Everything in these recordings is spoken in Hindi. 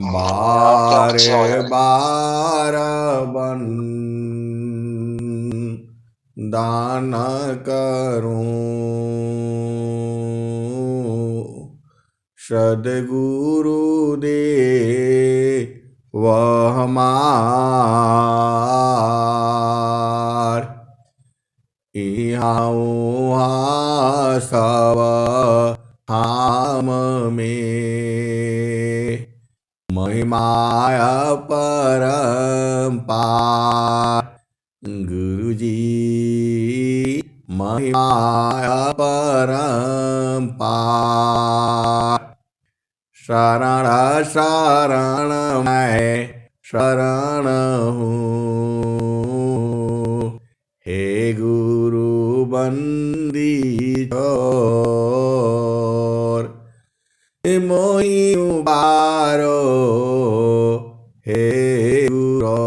बार क्या हो जाएगा? बार बन दान करूं, सद्गुरु दे वह हमार। इहाँ उहाँ सब हम में महिमा परम्पार। गुरु जी महिमा परम्पार। शरण शरण मैं शरण हूँ, हे गुरु बंदी छोर। मोहि उबारो हे गुरो,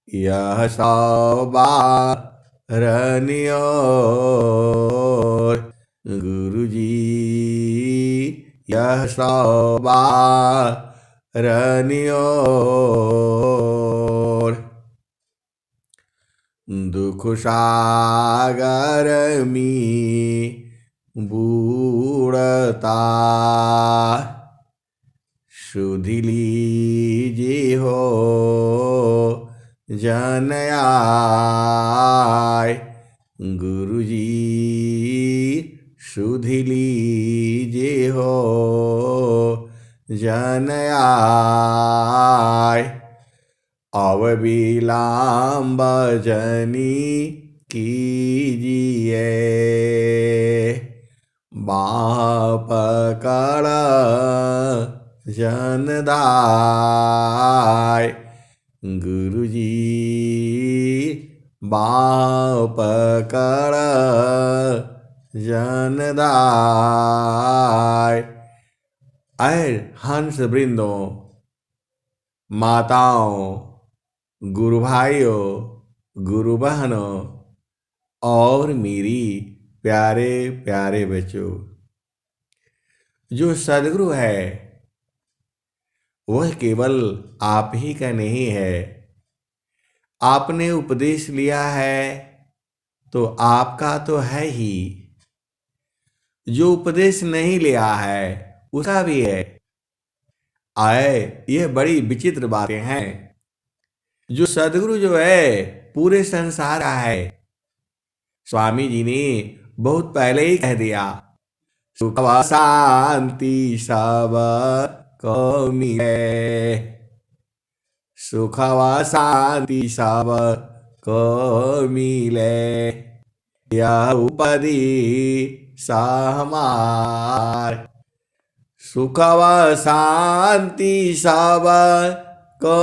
यह सवारनियोर। गुरु जी यह सवारनियोर। दुख सागर में बूढ़ता, सुधि लीजिए हो जन आय। गुरु जी सुधि लीजिए हो जन आय। अब विलम्ब जनी कीजिए, बाँह पकड़ जन दाय। गुरु जी बाँह पकड़ जन दाय। ऐ हंस वृंदों, माताओं, गुरु भाइयों, गुरु बहनों और मेरी प्यारे प्यारे बच्चों, जो सदगुरु है वह केवल आप ही का नहीं है। आपने उपदेश लिया है तो आपका तो है ही, जो उपदेश नहीं लिया है उसका भी है। आए, ये बड़ी विचित्र बातें हैं। जो सदगुरु जो है पूरे संसार का है। स्वामी जी ने बहुत पहले ही कह दिया, सुख व शांति सब को मिले, सुख व शांति सब को मिले, यह उपदी हमार। सुख व शांति सब को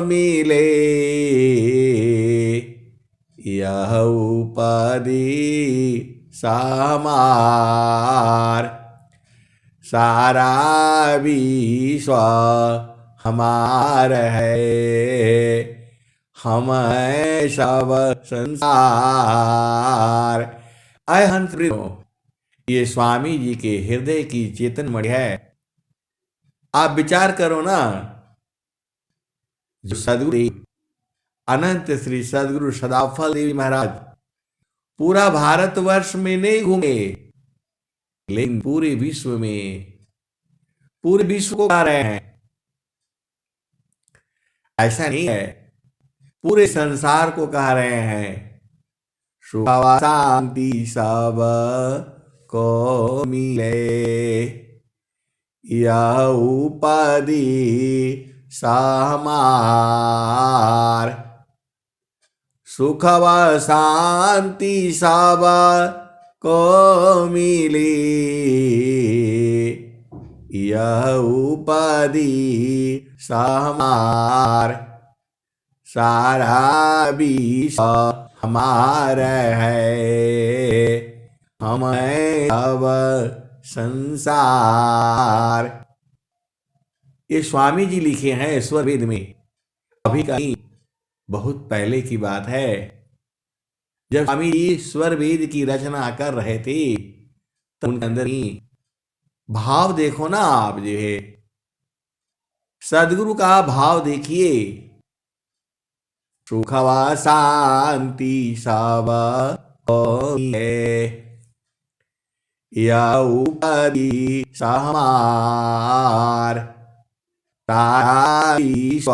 मिले, यह उपदी हमार। सारा विश्व हमार है, हम हैं सब संसार। अय हंस प्रियो, ये स्वामी जी के हृदय की चेतन मणि है। आप विचार करो ना, जो सदगुरु अनंत श्री सदगुरु सदाफल देवी महाराज पूरा भारतवर्ष में नहीं घूमे, लेकिन पूरे विश्व में, पूरे विश्व को गा रहे हैं। ऐसा नहीं है, पूरे संसार को कह रहे हैं, सुख व शांति सब को मिले, यह उपदी हमार। सुख व शांति सब को मिले, यह उपदी हमार। सारा विश्व हमार है, हम हैं अब संसार। ये स्वामी जी लिखे हैं ईश्वर वेद में। अभी कहीं बहुत पहले की बात है, जब स्वामी जी स्वर वेद की रचना कर रहे थे तो उनके अंदर ही भाव देखो ना आप, जो है सदगुरु का भाव देखिए, सुखवा शांति सब है, या उपाधि हमार, तारा विश्व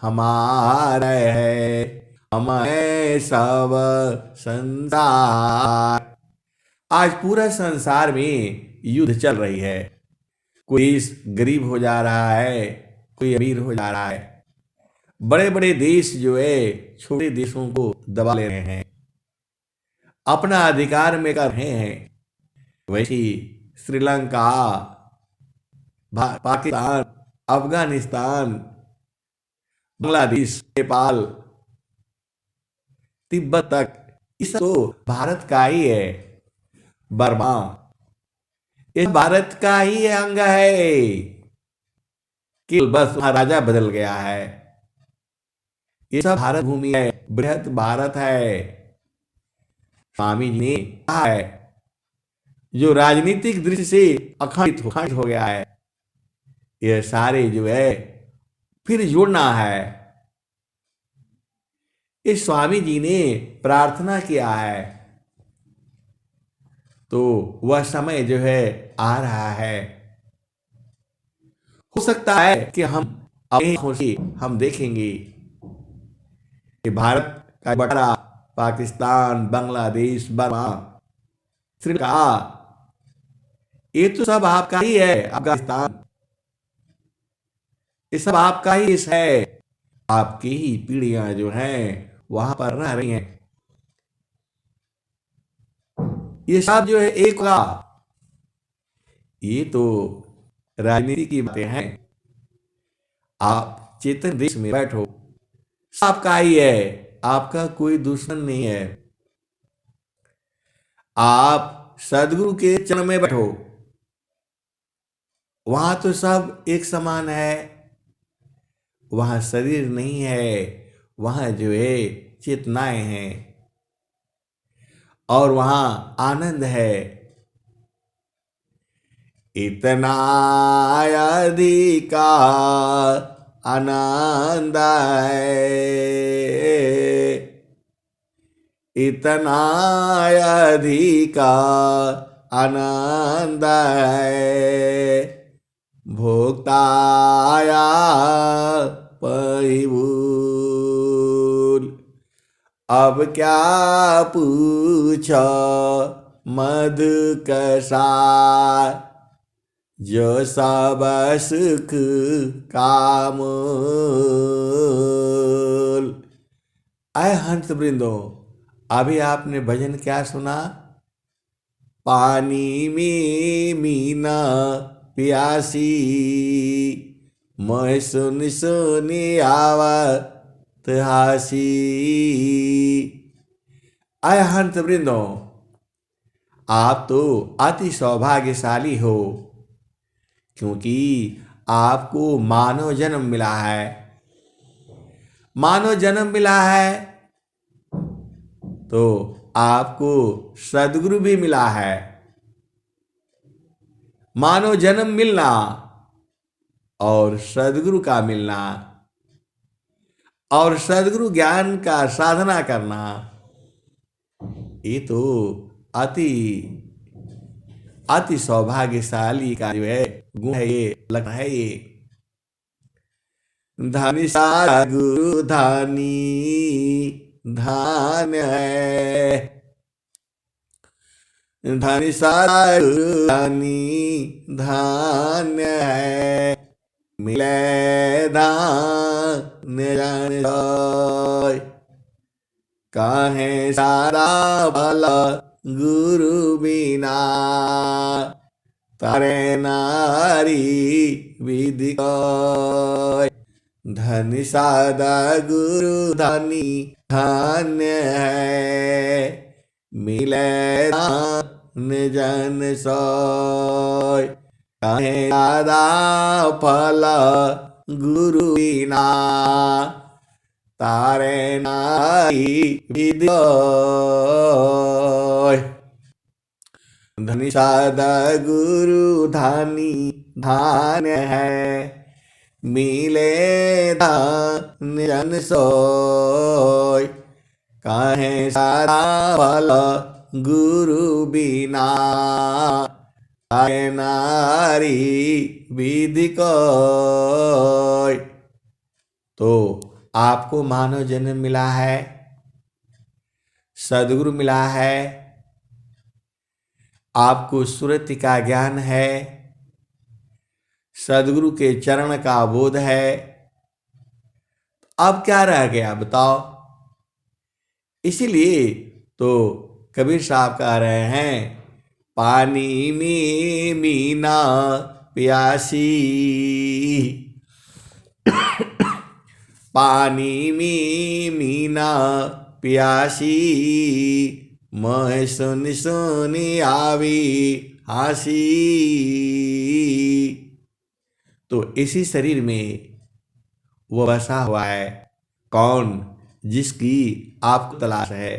हमारा है, हमें सब संसार। आज पूरा संसार में युद्ध चल रही है। कोई गरीब हो जा रहा है, कोई अमीर हो जा रहा है। बड़े बड़े देश जो है छोटे देशों को दबा ले रहे हैं, अपना अधिकार में कर रहे हैं। वैसे श्रीलंका, पाकिस्तान, अफगानिस्तान, बांग्लादेश, नेपाल, तिब्बत तक, इस तो भारत का ही है। बर्मा, ये भारत का ही अंग है कि बस वहां राजा बदल गया है। ये सब भारत भूमि है, बृहत भारत है। स्वामी जी ने कहा है, जो राजनीतिक दृष्टि से अखंडित हो गया है, ये सारे जो है फिर जोड़ना है। इस स्वामी जी ने प्रार्थना किया है, तो वह समय जो है आ रहा है। हो सकता है कि हम अपनी आंखों से हम देखेंगे कि भारत का बड़ा पाकिस्तान, बांग्लादेश, बर्मा, श्रीलंका, ये तो सब आपका ही है। अफगानिस्तान, ये सब आपका ही है। आपकी ही पीढ़ियां जो हैं वहां पर रह रही हैं। ये सब जो है एक का, ये तो राजनीति की बातें हैं। आप चेतन देश में बैठो, आपका ही है, आपका कोई दुश्मन नहीं है। आप सदगुरु के चरण में बैठो, वहां तो सब एक समान है। वहां शरीर नहीं है, वहां जो है चेतनाएं हैं, और वहां आनंद है। इतना अधिकार आनंद है, इतना अधिकार आनंद है, भोक्ताया परिबूल। अब क्या पूछो मधु कसार, जो सब सुख का मूल। आए हंस वृंदो, अभी आपने भजन क्या सुना? पानी में मीना प्यासी, मैं सुन सुनी आवत हासी। आय हंस वृंदो, आप तो अति सौभाग्यशाली हो, क्योंकि आपको मानव जन्म मिला है। मानव जन्म मिला है तो आपको सदगुरु भी मिला है। मानव जन्म मिलना और सदगुरु का मिलना और सदगुरु ज्ञान का साधना करना, ये तो अति अति सौभाग्यशाली का जो है गुण है, ये लक्षण है। ये धनी सारा गुरु धनी धान्य है, धनी सारा गुरु धनी धान्य है, मिले धान्य जान सोय। काहे सारा भला गुरु बिना, तारे नारी विधि कोय। धनी सादा गुरु धनी धान्य है, मिले धान्य जन सोय। काहे सादा फल गुरु बिना, तारे नारी विधि कोय। धनी सादा गुरु धनी धान्य है, मिले धन जन सोय, काहे सादा फल गुरु बिना, तारे नारी विधि कोय। तो आपको मानव जन्म मिला है, सदगुरु मिला है, आपको सुरति का ज्ञान है, सदगुरु के चरण का बोध है। अब क्या रह गया बताओ। इसीलिए तो कबीर साहब कह रहे हैं, पानी में मीना प्यासी, पानी में मीना प्यासी, मैं सुन सुन आवी हासी। तो इसी शरीर में वो बसा हुआ है कौन, जिसकी आपको तलाश है।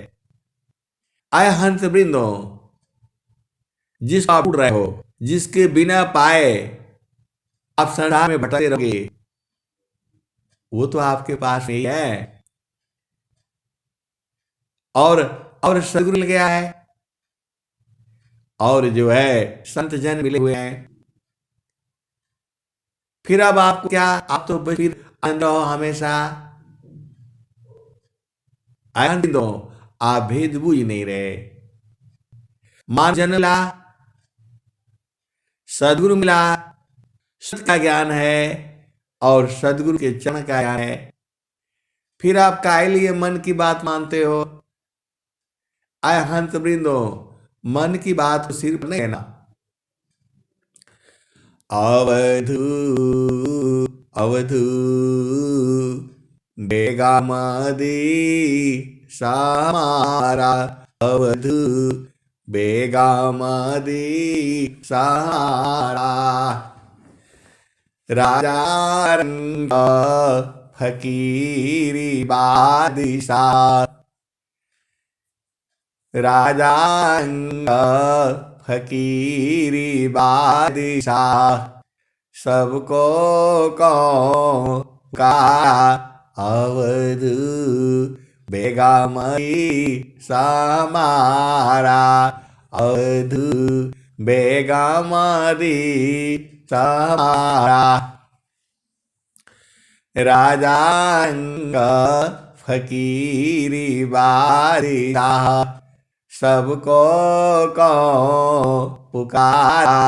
आय हंस वृंदो, जिसको आप ढूंढ रहे हो, जिसके बिना पाए आप संसार में भटकते रहोगे, वो तो आपके पास नहीं है। और सदगुरु मिल गया है, और जो है संत जन मिले हुए हैं। फिर अब आपको क्या, आप तो फिर आनंद रहो हमेशा। आनंद दो, आप भेद बूझ नहीं रहे। मान जन मिला, सदगुरु मिला, सत्य का ज्ञान है और सदगुरु के चरण का ज्ञान है। फिर आप काहे लिए मन की बात मानते हो। आय हंस वृंदो, मन की बात को सिर पर नहीं लेना। अवधू अवधू बेगामदी सामारा, अवधू बेगामदी सारा, राजा रंग फकीरी बादशाह, राजा रंग फकीरी बादशाह, सबको कौन का अवधू बेगामदी समारा, अवधू बेगामदी समारा, राजांग फकीरी बादशाह, सबको कौन पुकारा,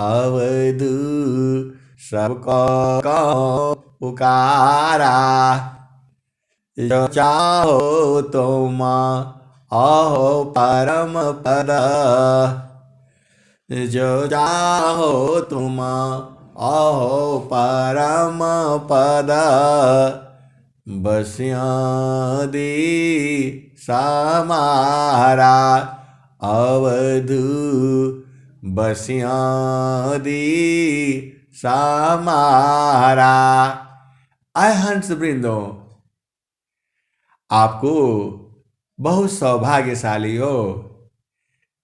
अवधू सबको कौन पुकारा। जो चाहो तुम अहो परम पद, जो चाहो तुम अहो परम पद, बस्यादी समारा, अवधू बस्यादी समारा। आय हंस वृंदो, आपको बहुत सौभाग्यशाली हो,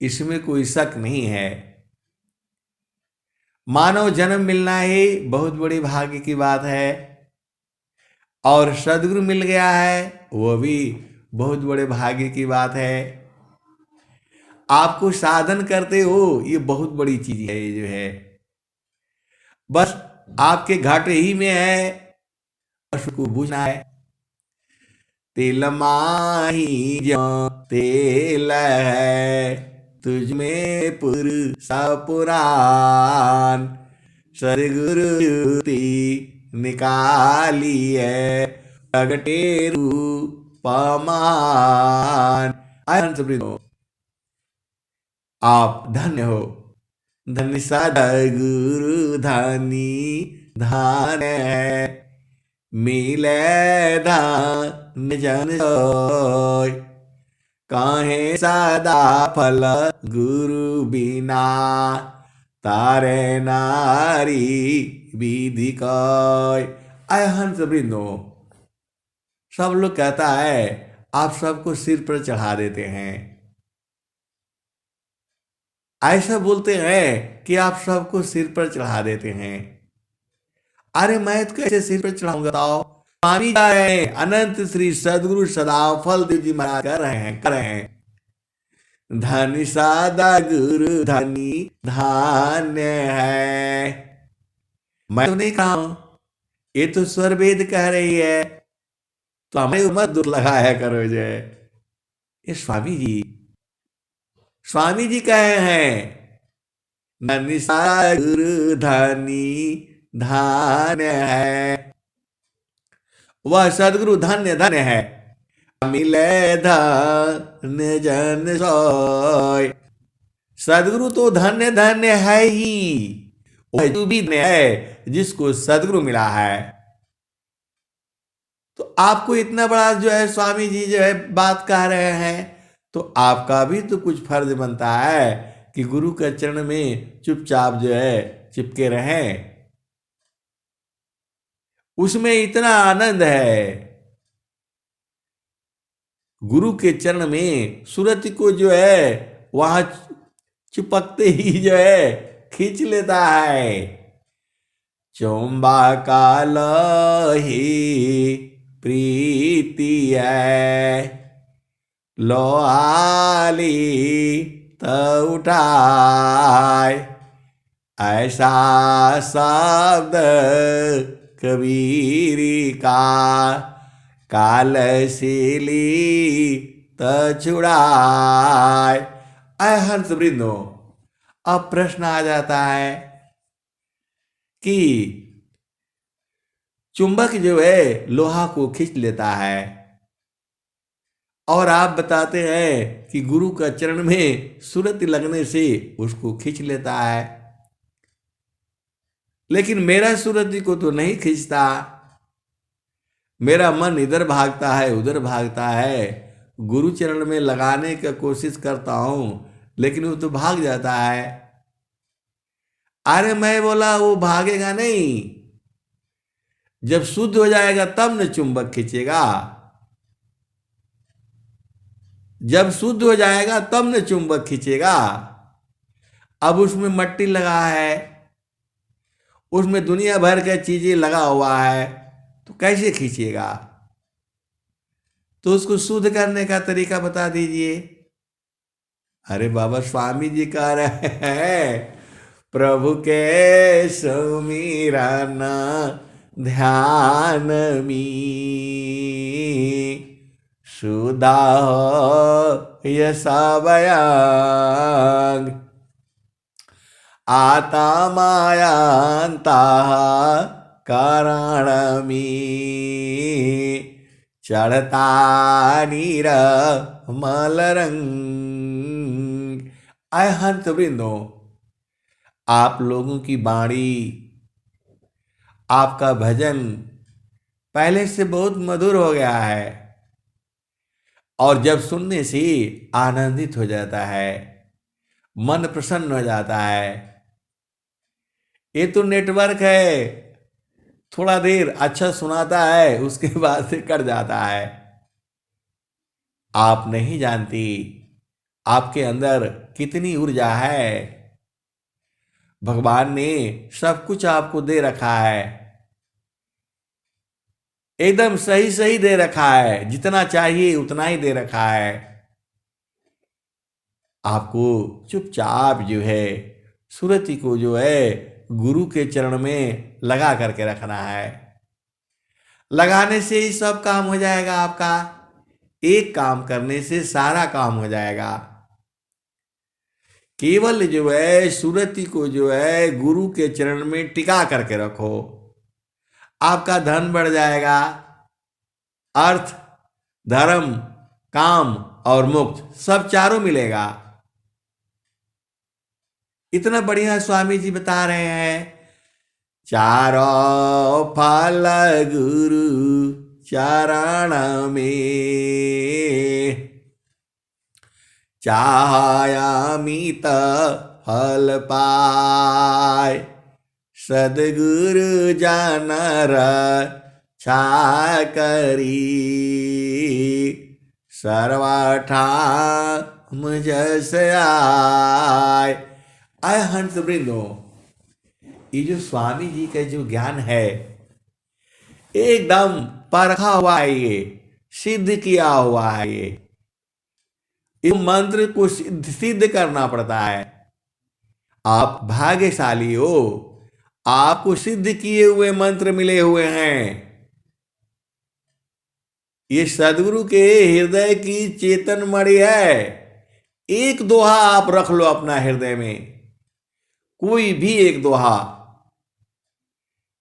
इसमें कोई शक नहीं है। मानव जन्म मिलना ही बहुत बड़ी भाग्य की बात है, और सदगुरु मिल गया है वो भी बहुत बड़े भाग्य की बात है। आपको साधन करते हो, ये बहुत बड़ी चीज है। ये जो है बस आपके घाटे ही में है, उसको बूझना है। तेल माही जो तेल है, तुझ में पुरुषा पुराण, सदगुरु युति निकाली है, प्रगटे रूपमान। आप धन्य हो, धन्य सदगुरु धनी धान है, मिले धान जन सोय, काहे सदा फल गुरु बिना, तारे नारी विधि कोय। आय हंस वृंदो, सब लोग कहता है आप सबको सिर पर चढ़ा देते हैं, ऐसा बोलते हैं कि आप सबको सिर पर चढ़ा देते हैं। अरे मैं तो कैसे सिर पे चढ़ाऊंगा बताओ। स्वामी जा रहे हैं, अनंत श्री सदगुरु सदा फल देव जी महाराज कर रहे हैं। धनी सादा गुरु धनी धान्य है। मैं तो नहीं कहा हूं, ये तो स्वर वेद कह रही है, तो हमें मत दूर लगाया करो जय। ये स्वामी जी कहे हैं, धनी सादा गुरु धनी धान्य है। वह सदगुरु धन्य धन्य है, मिले धन्य जन सोय। सदगुरु तो धन्य धन्य है ही, वह जो भी धन्य है जिसको सदगुरु मिला है। तो आपको इतना बड़ा जो है स्वामी जी जो है बात कह रहे हैं, तो आपका भी तो कुछ फर्ज बनता है कि गुरु के चरण में चुपचाप जो है चिपके रहें। उसमें इतना आनंद है, गुरु के चरण में सुरति को जो है वहां चिपकते ही जो है खींच लेता है। चुंबा काल ही प्रीति है, लो आली त उठाए। ऐसा शब्द कबीरी का, काल सीली त छुड़ाए। आय हंस वृंदो, अब प्रश्न आ जाता है कि चुंबक जो है लोहा को खींच लेता है, और आप बताते हैं कि गुरु का चरण में सुरति लगने से उसको खींच लेता है। लेकिन मेरा सुरति को तो नहीं खींचता, मेरा मन इधर भागता है उधर भागता है। गुरु चरण में लगाने का कोशिश करता हूं, लेकिन वो तो भाग जाता है। अरे मैं बोला वो भागेगा नहीं, जब शुद्ध हो जाएगा तब न चुंबक खींचेगा। जब शुद्ध हो जाएगा तब न चुंबक खींचेगा। अब उसमें मट्टी लगा है, उसमें दुनिया भर की चीजें लगा हुआ है, तो कैसे खींचेगा। तो उसको शुद्ध करने का तरीका बता दीजिए। अरे बाबा स्वामी जी कह रहे हैं, प्रभु के सुमिरन ध्यान में शुदा हो यह सब अंग। आता मायांता कारण में चढ़ता नीर मलरंग। आय हंत वृंदो, आप लोगों की वाणी, आपका भजन पहले से बहुत मधुर हो गया है, और जब सुनने से आनंदित हो जाता है, मन प्रसन्न हो जाता है। ये तो नेटवर्क है, थोड़ा देर अच्छा सुनाता है, उसके बाद से कट जाता है। आप नहीं जानती आपके अंदर कितनी ऊर्जा है। भगवान ने सब कुछ आपको दे रखा है, एकदम सही सही दे रखा है, जितना चाहिए उतना ही दे रखा है। आपको चुपचाप जो है सुरति को जो है गुरु के चरण में लगा करके रखना है। लगाने से ही सब काम हो जाएगा आपका, एक काम करने से सारा काम हो जाएगा। केवल जो है सुरति को जो है गुरु के चरण में टिका करके रखो, आपका धन बढ़ जाएगा। अर्थ, धर्म, काम और मुक्त सब चारों मिलेगा। इतना बढ़िया स्वामी जी बता रहे हैं, चारों फल गुरु चरण में, चाहयामित फल पाए। सदगुरु जानर छा करी, सर्वठाम जस आय। आय हंस वृंदो, ये जो स्वामी जी का जो ज्ञान है एकदम परखा हुआ है, ये सिद्ध किया हुआ है। ये इस मंत्र को सिद्ध करना पड़ता है। आप भाग्यशाली हो, आपको सिद्ध किए हुए मंत्र मिले हुए हैं। ये सदगुरु के हृदय की चेतन मणि है। एक दोहा आप रख लो अपना हृदय में, कोई भी एक दोहा,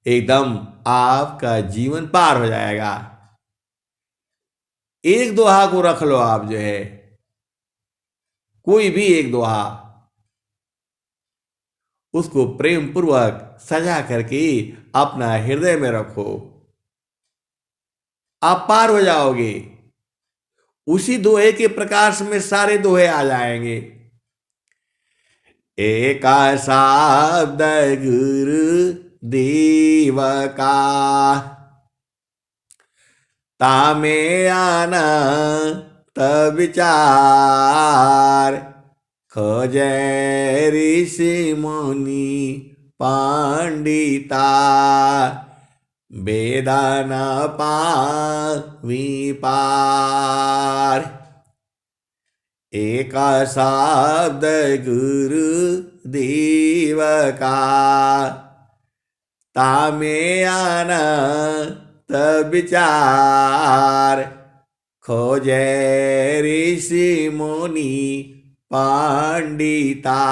एकदम आपका जीवन पार हो जाएगा। एक दोहा को रख लो आप, जो है कोई भी एक दोहा, उसको प्रेम पूर्वक सजा करके अपना हृदय में रखो, आप पार हो जाओगे। उसी दोहे के प्रकाश में सारे दोहे आ जाएंगे। एका शब्द गुरु देव का, तामे आना तब विचार, खोजे ऋषि मुनि पंडिता, वेदाना पावी पार। एक शब्द गुरु देव का, तामे आना तब विचार, खोजे ऋषि मुनि पंडिता,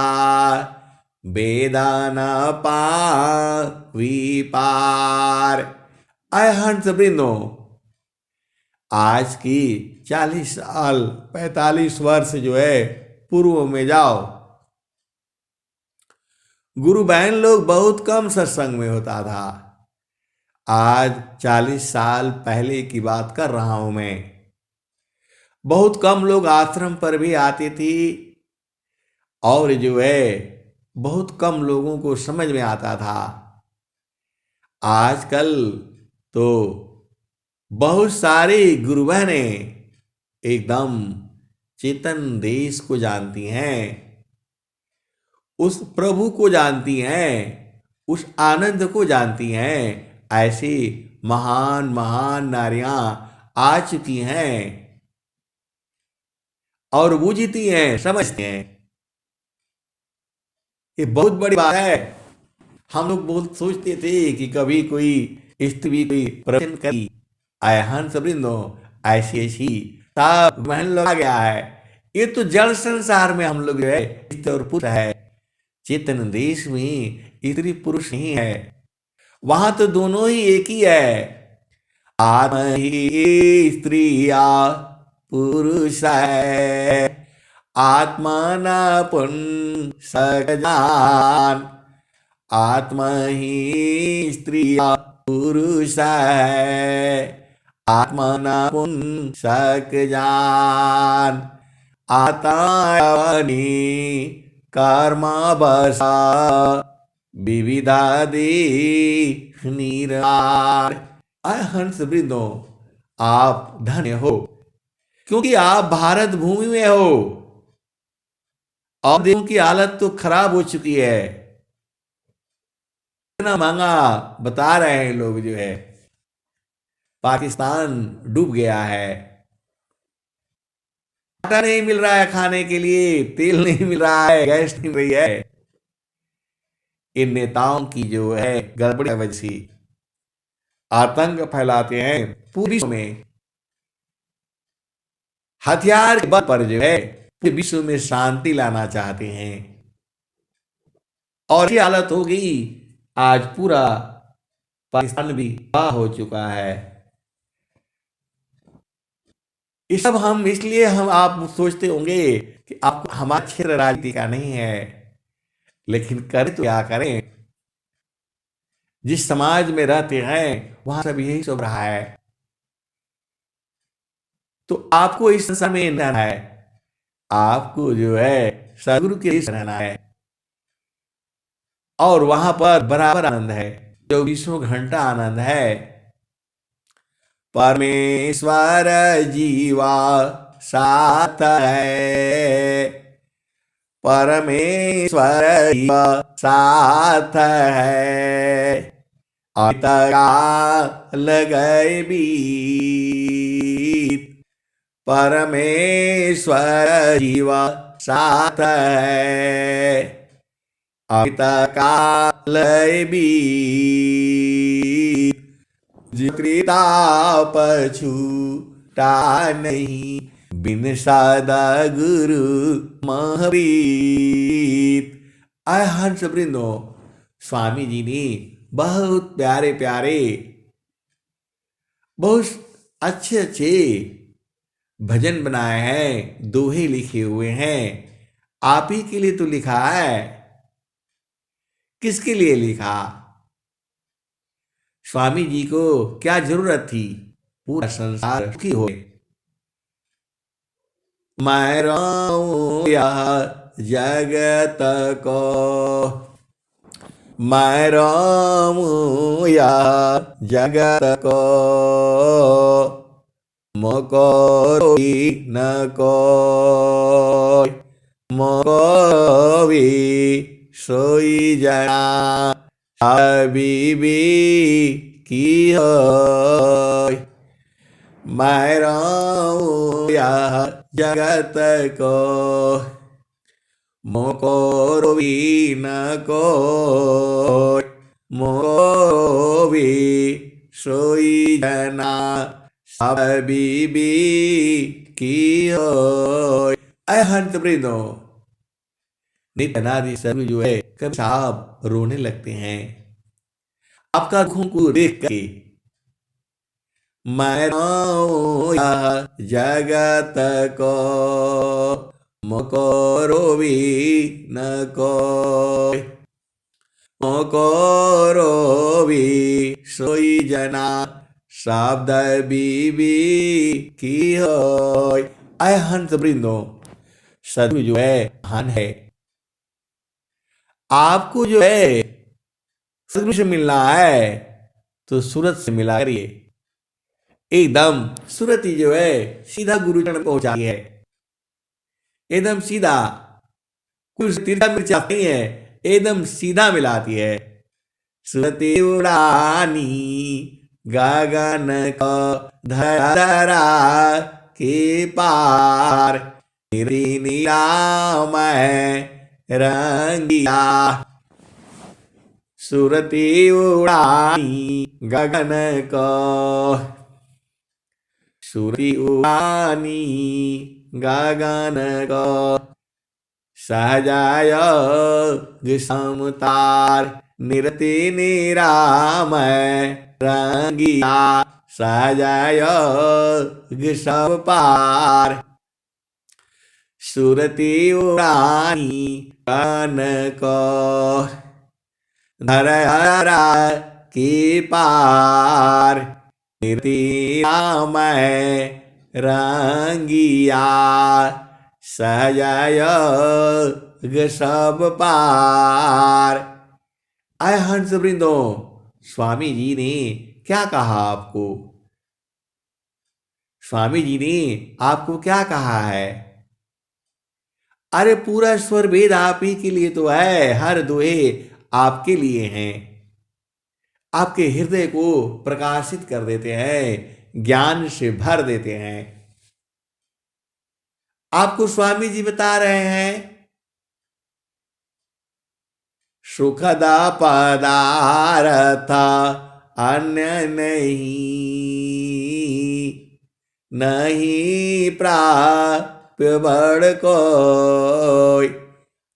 वेदाना पावी पार। आय हंस वृंदो, आज की 40 साल 45 वर्ष जो है पूर्व में जाओ। गुरु बहन लोग बहुत कम सत्संग में होता था। आज 40 साल पहले की बात कर रहा हूं मैं। बहुत कम लोग आश्रम पर भी आते थे, और जो है बहुत कम लोगों को समझ में आता था। आजकल तो बहुत सारे गुरु बहनें एकदम चेतन देश को जानती हैं, उस प्रभु को जानती हैं, उस आनंद को जानती हैं। ऐसी महान महान नारियां आ चुकी हैं और बूझती हैं, समझती हैं। ये बहुत बड़ी बात है। हम लोग बहुत सोचते थे कि कभी कोई स्त्री कोई प्रवचन करी, आय हंस वृंदो, ऐसी ऐसी सब महल लोग आ गया है। ये तो जल संसार में हम लोग जो है स्त्री और पुरुष है। चेतन देश में स्त्री पुरुष नहीं है, वहां तो दोनों ही एक ही है। आत्मा ही स्त्रिया पुरुष है, आत्मा ना पुन सकजान। आत्मा ही स्त्रिया पुरुष है, आत्मा ना पुन सकजान। आतावनी कर्मा बसा विविधा दे निरार। हंस वृंदो, आप धन्य हो, क्योंकि आप भारत भूमि में हो। और देशों की हालत तो खराब हो चुकी है। इतना महंगा बता रहे हैं लोग, जो है पाकिस्तान डूब गया है। आटा नहीं मिल रहा है खाने के लिए, तेल नहीं मिल रहा है, गैस नहीं मिल रही है। इन नेताओं की जो है गड़बड़ी वजह से आतंक फैलाते हैं पूरी विश्व में। हथियार के बल पर जो है पूरे विश्व में शांति लाना चाहते हैं। और ये हालत हो गई, आज पूरा पाकिस्तान भी तबाह हो चुका है। ये सब हम इसलिए आप सोचते होंगे कि आप हमारा क्षेत्र राजनीति का नहीं है, लेकिन करें तो क्या करें। जिस समाज में रहते हैं वहां सब यही सब रहा है। तो आपको इस संसार में रहना है, आपको जो है सदगुरु के लिए रहना है। और वहां पर बराबर आनंद है, 24 घंटा आनंद है। परमेश्वर जीवा साथ है, परमेश्वर जीवा साथ है। अमित काल गए बीत, परमेश्वर जीव साथ है। अमित काल बीत, त्रिताप छूटा नहीं, बिन सदा गुरु महरीत। आय हंस वृंदो, स्वामी जी ने बहुत प्यारे प्यारे, बहुत अच्छे अच्छे भजन बनाए हैं, दोहे लिखे हुए हैं। आप ही के लिए तो लिखा है। किसके लिए लिखा? स्वामी जी को क्या जरूरत थी पूरा संसार सुखी हो। मैं रहूं यह जगत को, मैं रहूं यह जगत को, मोको न कोई, मोको भी सोई जना हबीबी की होय। मैं रहूं यह जगत को, मोको भी न कोई, मोको भी सोई जना हबीबी की होय। ऐ हंत वृंदो, नित्य अनादि सभी जो है कभी साहब रोने लगते हैं आपका दुखों को देख के। मैं रहूं यह जगत को, मोको रोवी न कोई, मोको रोवी सोई जना शब्द बीबी की होय। आय हंस वृंदो, सदगुरु जो है महान है। आपको जो है सदगुरु से मिलना है तो सूरत से मिला करिए। एकदम सूरत ही जो है सीधा गुरुचरण पहुंचाती है, एकदम सीधा, कुछ तिरछा मिर्चा नहीं है, एकदम सीधा मिलाती है। सूरती उड़ानी गगन को धरा के पार, निराम रंगिया। सूरती उड़ानी गगन को, सूरती उड़ानी गगन को, सहजाय समतार, निरति निराम रंगिया। सहजाय सब पार, सूरती उड़ानी गगन को, धरा की पार, निरति राम रंगिया। सहजाय सब पार। आय हंस वृंदो, स्वामी जी ने क्या कहा आपको? स्वामी जी ने आपको क्या कहा है? अरे पूरा स्वर वेद आप ही के लिए तो है, हर दोहे आपके लिए हैं, आपके हृदय को प्रकाशित कर देते हैं, ज्ञान से भर देते हैं। आपको स्वामी जी बता रहे हैं सुखदा पदार्थ अन्य नहीं प्राप्य बड़ कोई,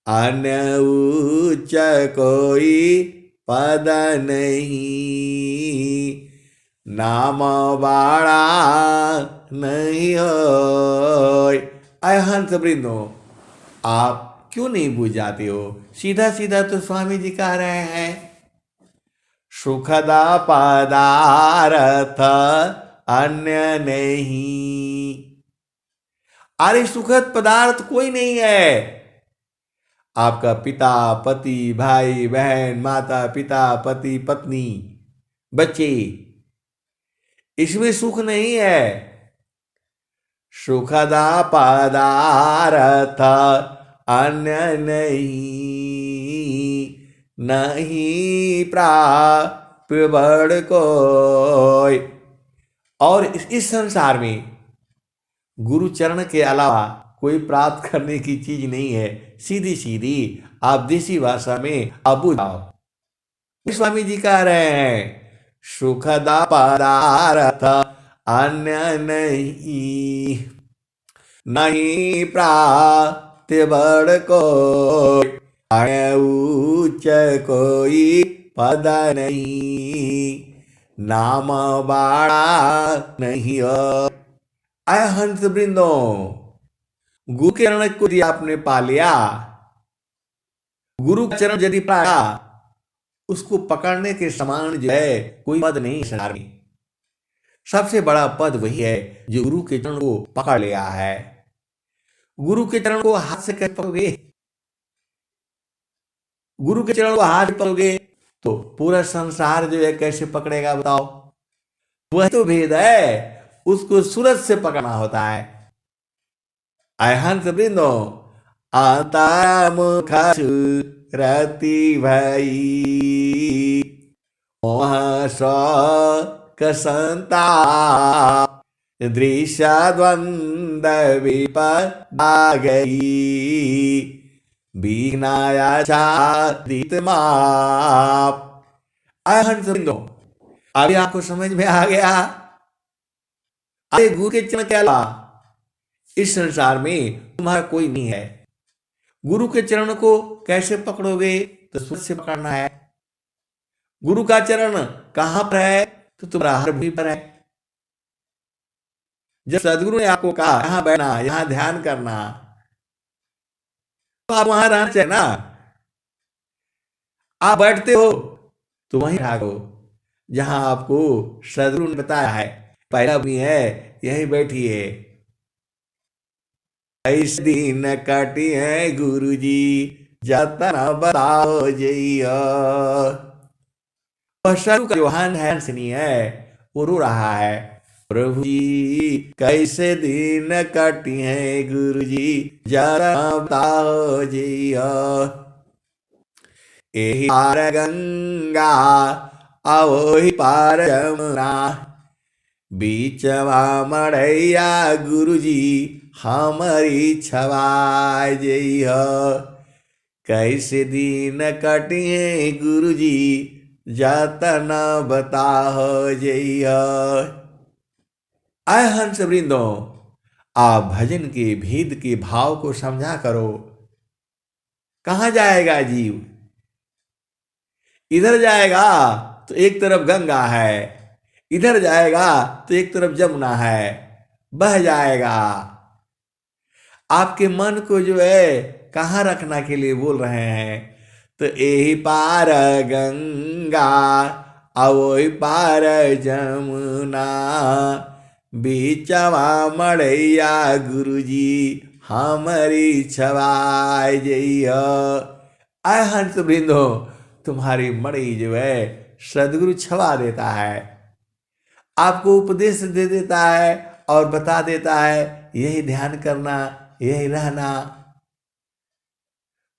अन्य उच्च कोई पद नहीं, नाम बाड़ा नहीं होय। आय हंस वृंदो, आप क्यों नहीं बुझ जाते हो? सीधा सीधा तो स्वामी जी कह रहे हैं सुखदा पदार्थ अन्य नहीं। अरे सुखद पदार्थ कोई नहीं है। आपका पिता पति भाई बहन माता पिता पति पत्नी बच्चे, इसमें सुख नहीं है। सुखदा पदार्थ अन्य नहीं, नहीं प्राप्त बड़ कोई। और इस संसार में गुरु चरण के अलावा कोई प्राप्त करने की चीज नहीं है। सीधी सीधी आप देसी भाषा में अब जाओ। स्वामी जी कह रहे हैं सुखदा पदार्थ अन्य नहीं, नहीं प्राप्त बड़ कोई, उच्च कोई पद नहीं, नाम बाड़ा नहीं। आय हंस वृंदो, गुरु के चरण को यदि आपने पा लिया, गुरु का चरण यदि पाया, उसको पकड़ने के समान जो है कोई पद नहीं संसार में। सबसे बड़ा पद वही है जो गुरु के चरण को पकड़ लिया है। गुरु के चरण को हाथ से कैसे पकड़ोगे? गुरु के चरण को हाथ से पकड़ोगे तो पूरा संसार जो है कैसे पकड़ेगा बताओ? वह तो भेद है, उसको सूरज से पकड़ना होता है। हंस वृंदो, आता मुख रति भई, कसंता दृश्य द्वंद विपदा गई, बीनाया छादित माप। हंस वृंदो, अभी आपको समझ में आ गया? अरे गुरु के चरण के अलावा इस संसार में तुम्हारा कोई नहीं है। गुरु के चरण को कैसे पकड़ोगे? तो सूरज से पकड़ना है। गुरु का चरण कहां पर है? तो तुम्हारा हर भूमि पर है। जब सदगुरु ने आपको कहा यहां बैठना, यहां ध्यान करना, तो आप वहां रहना चाहिए ना। आप बैठते हो तो वहीं रहो जहां आपको सदगुरु ने बताया है पहला भूमि है, यहीं बैठिए। ऐसे दिन कटी है गुरु जी, जतना बताओ जइया। सदगुरु का जो हंसनी है वो रो रहा है, प्रभु जी कैसे दिन कटी है गुरु जी, जरा बताओ जइया। एही पार गंगा आवोही पार यमुना, बीचवा मड़ैया गुरु जी हमारी छवाय जइह। कैसे दिन कटिए गुरु जी, जतन बताहो जइह। आय हंस वृंदो, आप भजन के भेद के भाव को समझा करो। कहां जाएगा जीव? इधर जाएगा तो एक तरफ गंगा है, इधर जाएगा तो एक तरफ जमुना है, बह जाएगा। आपके मन को जो है कहाँ रखना के लिए बोल रहे हैं? तो यही पार गंगा आवोही पार जमुना, बीचवा मड़ैया गुरु जी हमारी छवाय जइया। आय हंस वृंदो, तुम्हारी मड़ई जो है सदगुरु छवा देता है, आपको उपदेश दे देता है और बता देता है यही ध्यान करना, यही रहना।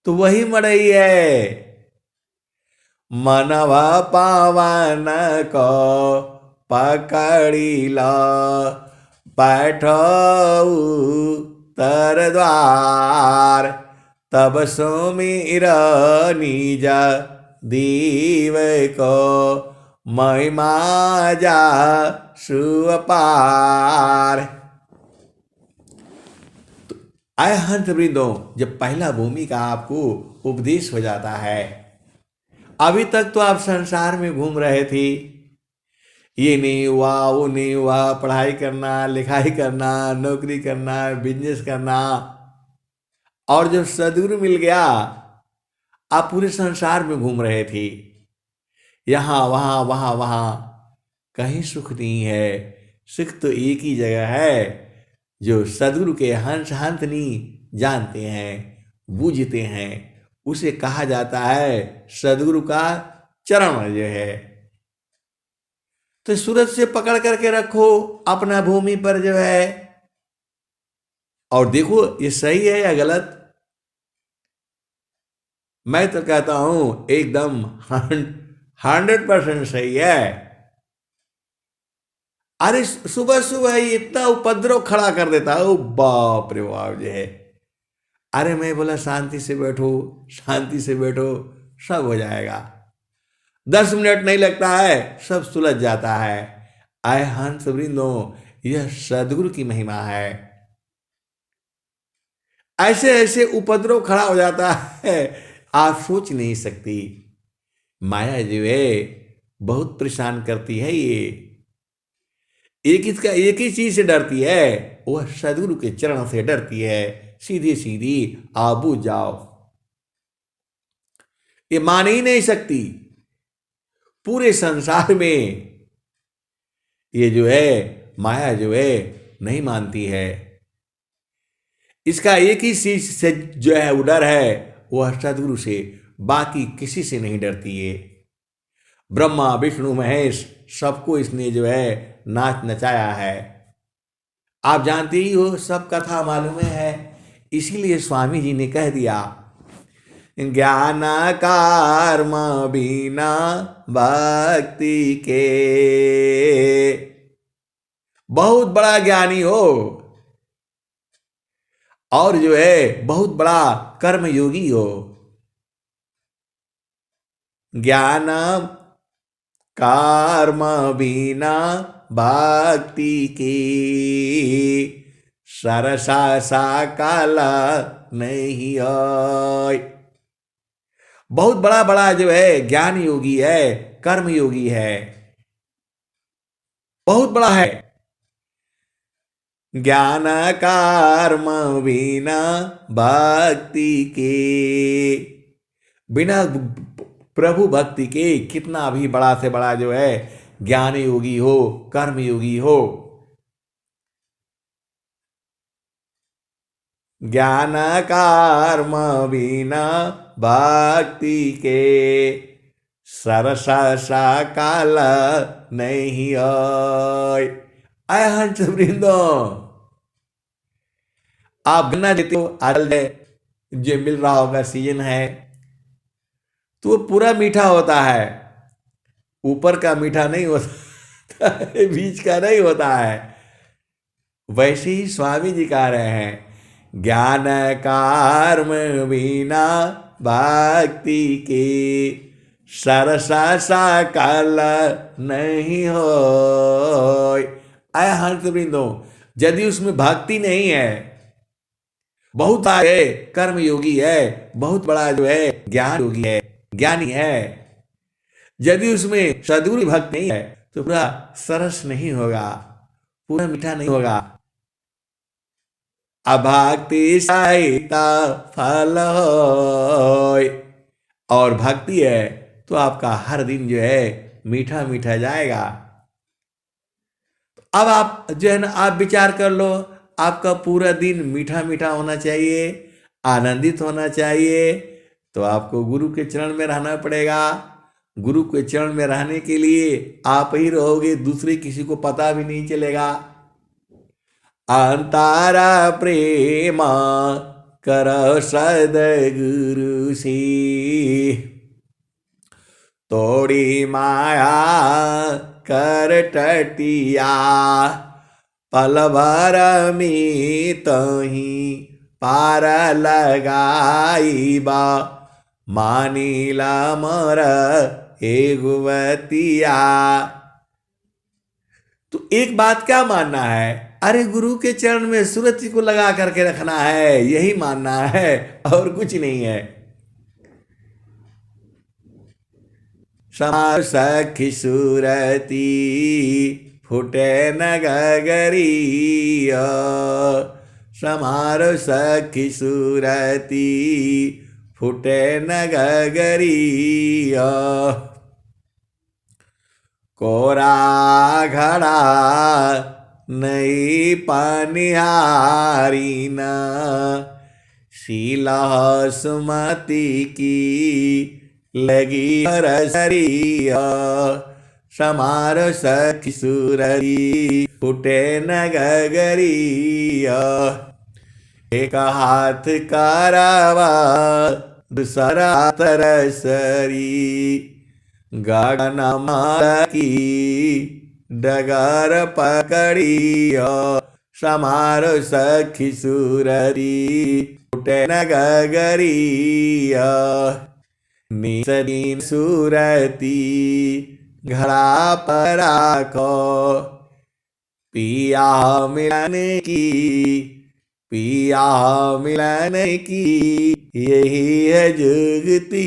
तो वही मड़ई है। मनवा पावन को पकड़ी ला, बैठो तर द्वार, तब सुमिर निज दीव को, महिमा जा सुअपार। तो आय हंस वृंदो, जब पहला भूमि का आपको उपदेश हो जाता है, अभी तक तो आप संसार में घूम रहे थे, ये नहीं हुआ वो नहीं हुआ, पढ़ाई करना, लिखाई करना, नौकरी करना, बिजनेस करना, और जब सदगुरु मिल गया आप पूरे संसार में घूम रहे थे, यहाँ वहाँ वहाँ वहाँ, कहीं सुख नहीं है। सुख तो एक ही जगह है जो सदगुरु के हंस हंसनी जानते हैं, बूझते हैं, उसे कहा जाता है सदगुरु का चरण जो है। तो सूरज से पकड़ करके रखो अपना भूमि पर जो है, और देखो ये सही है या गलत। मैं तो कहता हूं एकदम 100% सही है। अरे सुबह सुबह ही इतना उपद्रव खड़ा कर देता है, ओ बाप रे बाप जो है। अरे मैं बोला शांति से बैठो, शांति से बैठो, सब हो जाएगा। 10 मिनट नहीं लगता है, सब सुलझ जाता है। आए हंस वृंदो, यह सदगुरु की महिमा है। ऐसे ऐसे उपद्रव खड़ा हो जाता है, आप सोच नहीं सकती। माया जो है बहुत परेशान करती है। ये एक ही चीज से डरती है, वह सदगुरु के चरण से डरती है। सीधी सीधी आबू जाओ, ये मान ही नहीं सकती। पूरे संसार में ये जो है माया जो है नहीं मानती है। इसका एक ही चीज से जो है वो डर है, वह सदगुरु से, बाकी किसी से नहीं डरती है। ब्रह्मा विष्णु महेश सबको इसने जो है नाच नचाया है। आप जानते ही हो, सब कथा मालूम है। इसीलिए स्वामी जी ने कह दिया, ज्ञान कर्म बिना भक्ति के। बहुत बड़ा ज्ञानी हो और जो है बहुत बड़ा कर्म योगी हो, ज्ञान कर्म बिना भक्ति की सरसा सा काला नहीं आय। बहुत बड़ा बड़ा जो है ज्ञान योगी है, कर्म योगी है, बहुत बड़ा है। ज्ञान कर्म बिना भक्ति के, बिना प्रभु भक्ति के कितना भी बड़ा से बड़ा जो है ज्ञान योगी हो, कर्म योगी हो, ज्ञान कर्म बिना भक्ति के सरसा सा काल नहीं आय। आय हंस वृंदो, आप गन्ना देते हो, आजकल जो मिल रहा होगा सीजन है, तो वो पूरा मीठा होता है, ऊपर का मीठा नहीं होता है, बीच का नहीं होता है। वैसे ही स्वामी जी कह रहे हैं, ज्ञान कर्म बिना भक्ति के सरसा सा काल नहीं हो। आया हंस वृंदो, यदि उसमें भक्ति नहीं है, बहुत है कर्म योगी है, बहुत बड़ा जो है ज्ञान योगी है, ज्ञानी है, यदि उसमें सद्गुरु भक्त नहीं है तो पूरा सरस नहीं होगा, पूरा मीठा नहीं होगा। अभक्ति सहिता फल होय, और भक्ति है तो आपका हर दिन जो है मीठा मीठा जाएगा। अब आप जो है ना, आप विचार कर लो, आपका पूरा दिन मीठा मीठा होना चाहिए, आनंदित होना चाहिए, तो आपको गुरु के चरण में रहना पड़ेगा। गुरु के चरण में रहने के लिए आप ही रहोगे, दूसरे किसी को पता भी नहीं चलेगा। अंतारा प्रेम कर सदगुरु से, तोड़ी माया कर टटिया, पल भर में तही पार लगाईबा, मानीला मर एगुवतिया। तो एक बात क्या मानना है, अरे गुरु के चरण में सूरज को लगा करके रखना है, यही मानना है और कुछ नहीं है। समार सखी सूरती फुटे न गगरिया, समार सखी सूरती फुटे न गगरिया, कोरा घड़ा नई पनिहारी न, शीला सुमति की लगी रसरिया, समार सखी सूरती फुटे न गगरिया, एक हाथ करावा दूसरा तरसरी गगन माला की डगर पकड़ियो समारो सखी सुरती फूटे न गगरिया निस दिन सुरती घड़ा पर राखो पिया मिलन की पिया मिलन की यही है जुगती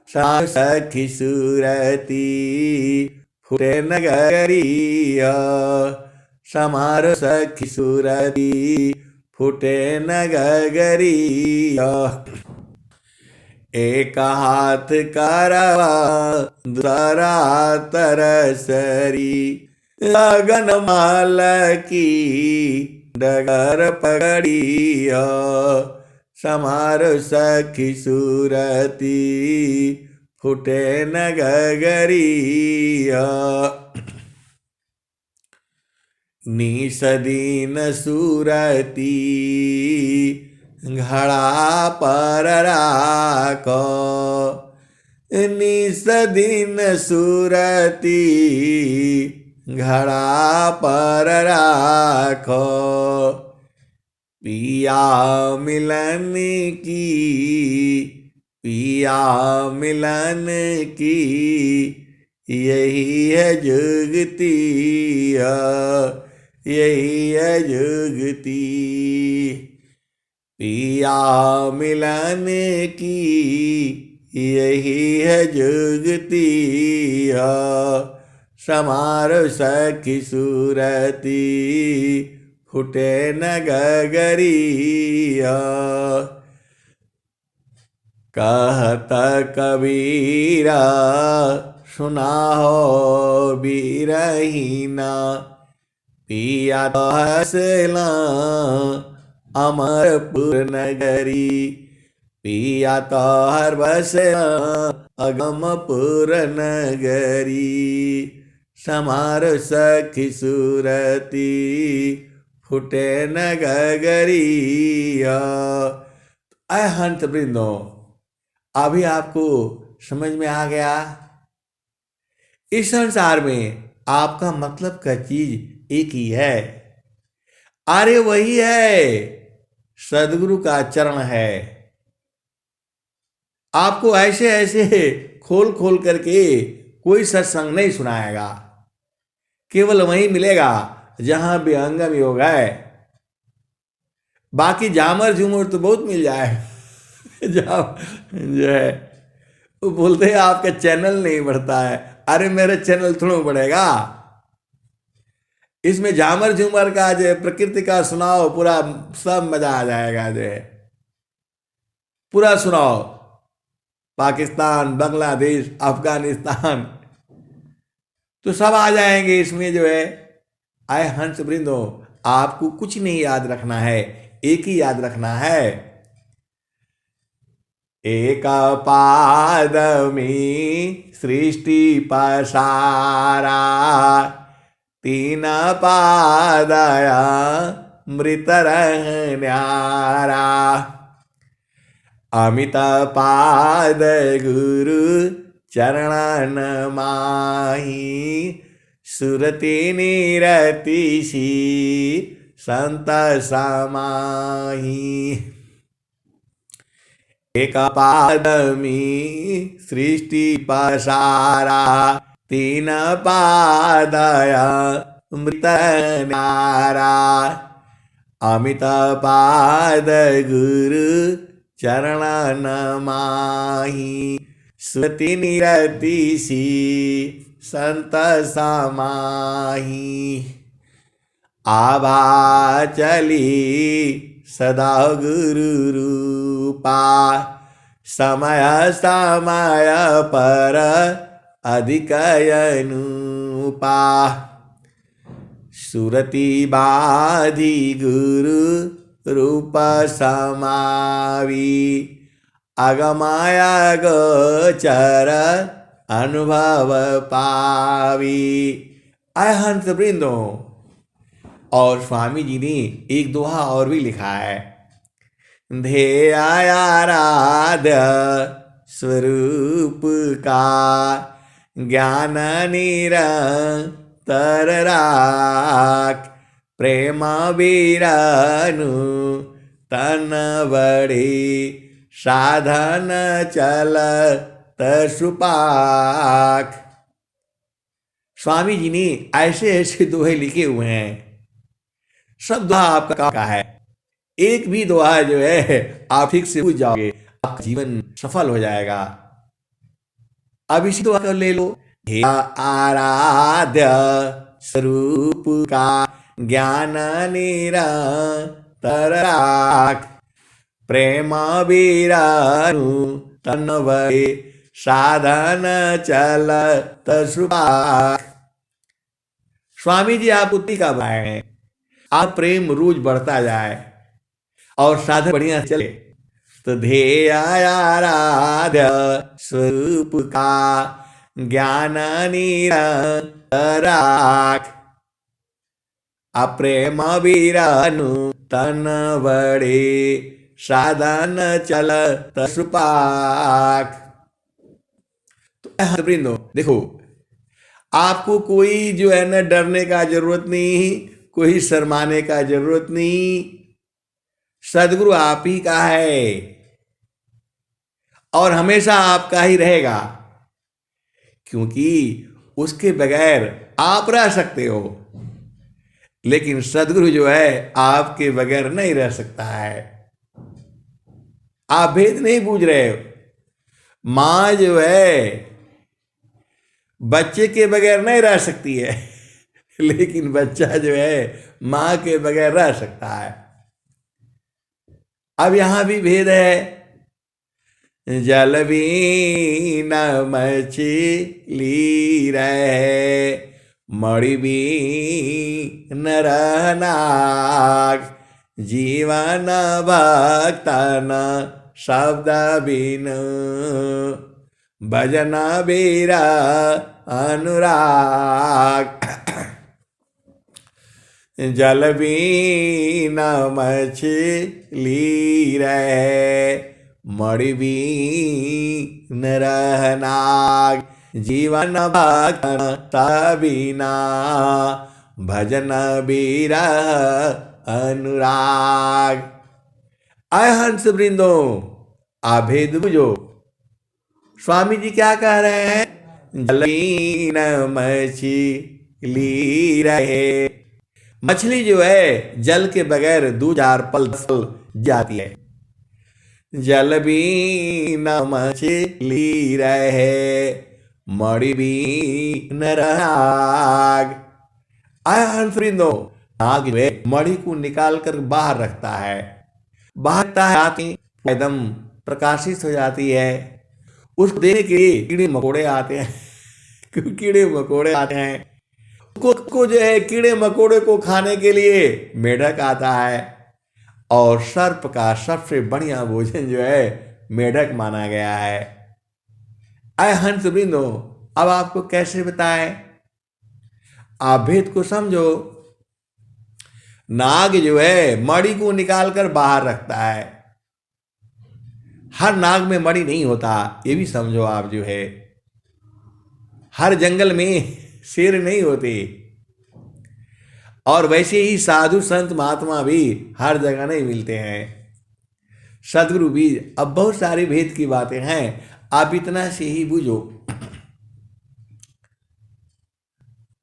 सखी सुरती फूटे नगरिया समारो सखी सुरती फूटे नगरिया एक हाथ करवा दूसरा तरसरी गगन माला की डगर पकड़िया समारो सखी सुरती फूटे न गगरिया निस दिन सुरती घड़ा पर राखो निस दिन सुरती घड़ा पर राखो पिया मिलन की पिया मिलन की यही है जुगती यही है जुगती पिया मिलन की यही है जुगती समारो सखी सुरती फूटे न गगरिया कहता कबीरा सुना हो बीरहीना पिया तो हसला अमरपुर नगरी पिया तो हर बसला अगमपुर नगरी समारो सखी सुरती फूटे न गगरिया। आय हंत वृंदो, अभी आपको समझ में आ गया इस संसार में आपका मतलब का चीज एक ही है, अरे वही है सदगुरु का चरण है। आपको ऐसे ऐसे खोल खोल करके कोई सत्संग नहीं सुनाएगा, केवल वही मिलेगा जहां विहंगम योग है। बाकी जामर झूमर तो बहुत मिल जाए जो है वो बोलते हैं आपका चैनल नहीं बढ़ता है। अरे मेरा चैनल थोड़ा बढ़ेगा, इसमें झामर झूमर का जो है प्रकृति का सुनाओ, पूरा सब मजा आ जाएगा। जो है पूरा सुनाओ, पाकिस्तान, बांग्लादेश, अफगानिस्तान तो सब आ जाएंगे इसमें। जो है आए हंस वृंदो, आपको कुछ नहीं याद रखना है, एक ही याद रखना है, एक पाद में सृष्टि पसारा, तीन पादया मृत न्यारा, अमित पाद गुरु चरणन माही, सुरति निरति सी संत समाही। एक पाद में सृष्टि पसारा, तीन पादया मृत नारा, अमित पाद गुरु चरणन माही, सुरति निरति सी संत समाही। आभा चली सदा गुरु रूपा, समय समय पर अधिक अनुपा, सुरति बाधी गुरु रूप समावी, अगमाया गोचर अनुभव पावी। आय हंस वृंदो, और स्वामी जी ने एक दोहा और भी लिखा है, ध्येय आराध्य स्वरूप का ज्ञान निरंतर राख प्रेम बीरानु तन बड़ी साधन चलत सुपाख। स्वामी जी ने ऐसे ऐसे दोहे लिखे हुए हैं, सब दोहा आपका है। एक भी दोहा जो है आप ठीक से पूछ जाओगे, आपका जीवन सफल हो जाएगा। अब इसी दोहा को ले लो। हे आराध्य स्वरूप का ज्ञान निरंतर राख प्रेम बीरानु तन बड़े साधन चलत सुपाख। स्वामी जी आप उतनी का भाई हैं, आप प्रेम रोज बढ़ता जाए और साधन बढ़िया चले तो ध्येय आराध्य स्वरूप का ज्ञान निरंतर राख अप्रेम बीरानु तन बड़े साधन चलत सुपाख। तो वृंदो देखो, आपको कोई जो है ना डरने का जरूरत नहीं, कोई शर्माने का जरूरत नहीं। सदगुरु आप ही का है और हमेशा आपका ही रहेगा, क्योंकि उसके बगैर आप रह सकते हो, लेकिन सदगुरु जो है आपके बगैर नहीं रह सकता है। आप भेद नहीं बूझ रहे हो। मां जो है बच्चे के बगैर नहीं रह सकती है, लेकिन बच्चा जो है मां के बगैर रह सकता है। अब यहां भी भेद है। जल बीन मछली रहे मणि बीन रहनाग जीवन भक्तन शब्द बिन भजन बीरा अनुराग। जल बीन मछली रहे मणि बीन रहनाग जीवन भक्त बिना भजन बीरा अनुराग। आय हंस वृंदो आभेद बुझो। स्वामी जी क्या कह रहे हैं? जलीन मछली रहे। मछली जो है जल के बगैर 2-4 पल जाती है। जल बीन मछली रहे मणि बीन राग। आय हंस वृंदो, नाग में मणि को निकाल कर बाहर रखता है, बहता है, एकदम प्रकाशित हो जाती है। उसको देने के लिए कीड़े मकोड़े आते हैं, कीड़े मकोड़े आते हैं। को जो है कीड़े मकोड़े को खाने के लिए मेढक आता है, और सर्प का सबसे बढ़िया भोजन जो है मेढक माना गया है। आय हंस वृंदो, अब आपको कैसे बताएं? आप भेद को समझो। नाग जो है मणि को निकालकर बाहर रखता है। हर नाग में मणि नहीं होता, ये भी समझो आप जो है। हर जंगल में शेर नहीं होते, और वैसे ही साधु संत महात्मा भी हर जगह नहीं मिलते हैं। सदगुरु भी, अब बहुत सारे भेद की बातें हैं, आप इतना से ही बुझो।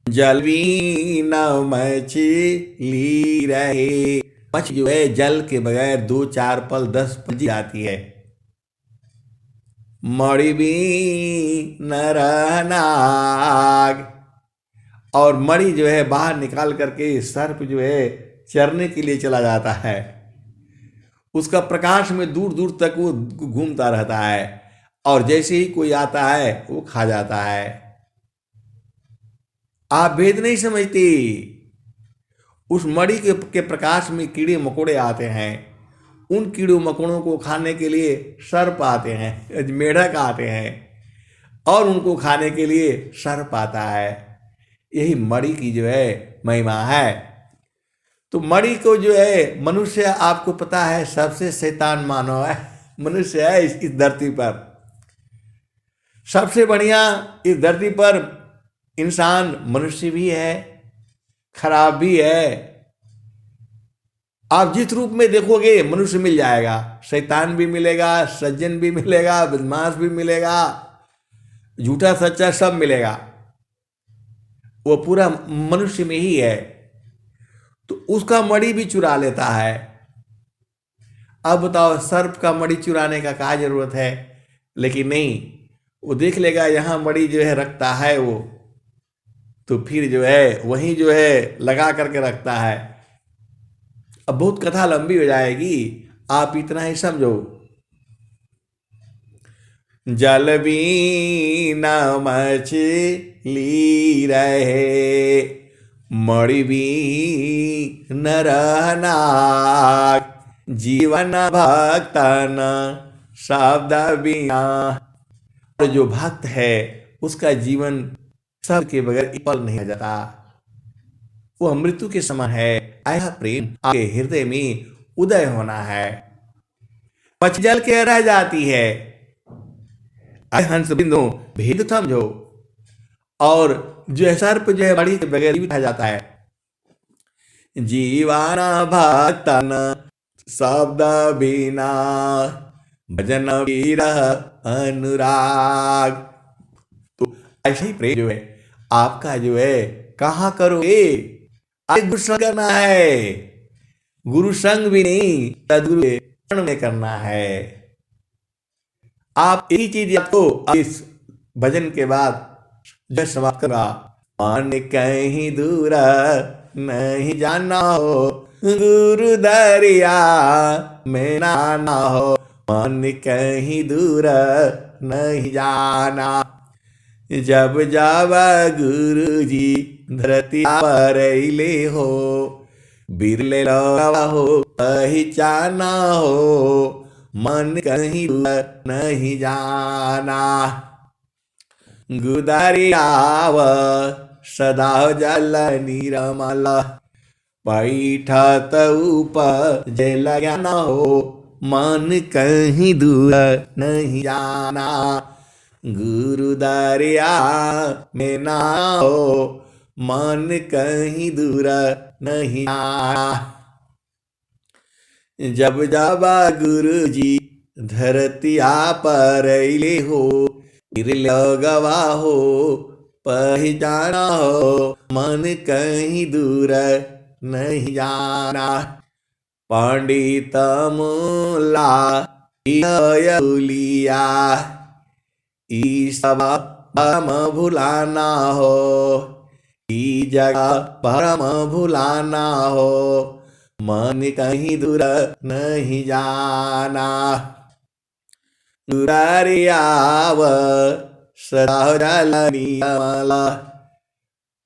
जल बीन मछली रहे। मछली जो है जल के बगैर 2-4 पल 10 पल जाती है। मणि बीन रहनाग, और मणि जो है बाहर निकाल करके सर्प जो है चरने के लिए चला जाता है। उसका प्रकाश में दूर दूर तक वो घूमता रहता है, और जैसे ही कोई आता है वो खा जाता है। आप भेद नहीं समझती। उस मणि के प्रकाश में कीड़े मकोड़े आते हैं। उन कीड़ों मकोड़ों को खाने के लिए सर्प आते हैं, मेढक आते हैं, और उनको खाने के लिए सर्प आता है। यही मणि की जो है महिमा है। तो मणि को जो है, मनुष्य आपको पता है सबसे शैतान मानव है, मनुष्य है इस धरती पर। सबसे बढ़िया इस धरती पर इंसान मनुष्य भी है, खराब भी है। आप जिस रूप में देखोगे मनुष्य मिल जाएगा, शैतान भी मिलेगा, सज्जन भी मिलेगा, बदमाश भी मिलेगा, झूठा सच्चा सब मिलेगा, वो पूरा मनुष्य में ही है। तो उसका मणि भी चुरा लेता है। अब बताओ, सर्प का मणि चुराने का क्या जरूरत है? लेकिन नहीं, वो देख लेगा यहाँ मणि जो है रखता है वो, तो फिर जो है वहीं जो है लगा करके रखता है। अब बहुत कथा लंबी हो जाएगी, आप इतना ही समझो। जल बिना मछली रहे, मणि बिन रहना, जीवन भक्तन शब्द बिना। और जो भक्त है उसका जीवन सब के बगैर एक पल नहीं जाता, वो मृत्यु के समान है। आया प्रेम आपके हृदय में उदय होना है, मछली जल के रह जाती है। हंस बिंदु भेद समझो, और जो है सर्प जो है बड़ी के बगैर जीवित रह जाता है। जीवाना भक्तन शब्द बिना, भजन विरह अनुराग। तो ऐसा ही प्रेम जो है आपका जो है कहाँ करोगे? आज गुरु संग करना है, गुरु संग भी नहीं, सदगुरु के शरण में करना है। आप एक ही चीज आपको इस भजन के बाद जो समाप्त करा, मान कहीं दूर नहीं जाना हो, गुरु दरिया में नाना हो, मान कहीं दूर नहीं जाना। जब जावा गुरु जी धरती पर ले हो, बिरले लगा हो पहचाना हो, मन कहीं दूर नहीं जाना। गुदारियाव सदा जल निरमल, बैठत उपजे ज्ञान हो, मन कहीं दूर नहीं जाना। गुरु दरिया में ना हो, मन कहीं दूर नहीं जाना। जब जाबा गुरु जी धरतिया पर ले हो, फिर लगवा हो पहचाना हो, मन कहीं दूर नहीं जाना। पंडित मूला उलिया, ई सब परम भुलाना हो, ई जगह परम भुलाना हो, मन कहीं दूर नहीं जाना। दुरारियाव सदा जल निरमल,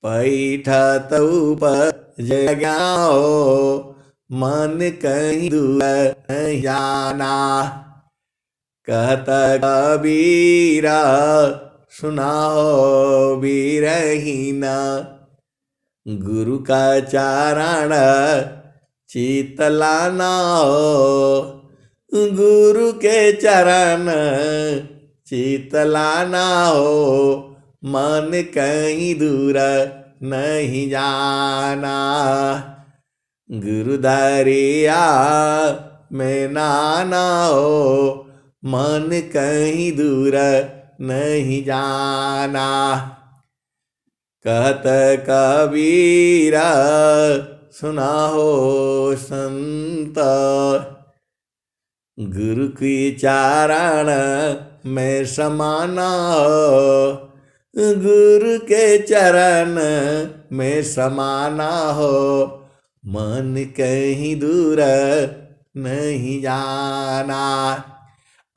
बैठत उपजे ज्ञान हो, मन कहीं दूर नहीं जाना। कहत कबीर सुनाओ बीरहीन, गुरु का चरण चितलाना हो, गुरु के चरण चितलाना हो, मन कहीं दूर नहीं जाना। गुरु दरिया में नाना हो, मन कहीं दूर नहीं जाना। कहत कबीर सुनाओ संत, गुरु की चरण में समाना हो, गुरु के चरण में समाना हो, मन कहीं दूर नहीं जाना।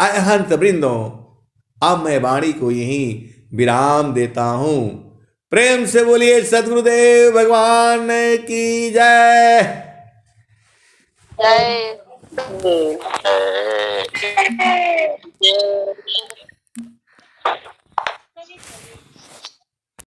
हंस वृंदों, अब मैं वाणी को यहीं विराम देता हूं। प्रेम से बोलिए सद्गुरुदेव भगवान की जय। जय।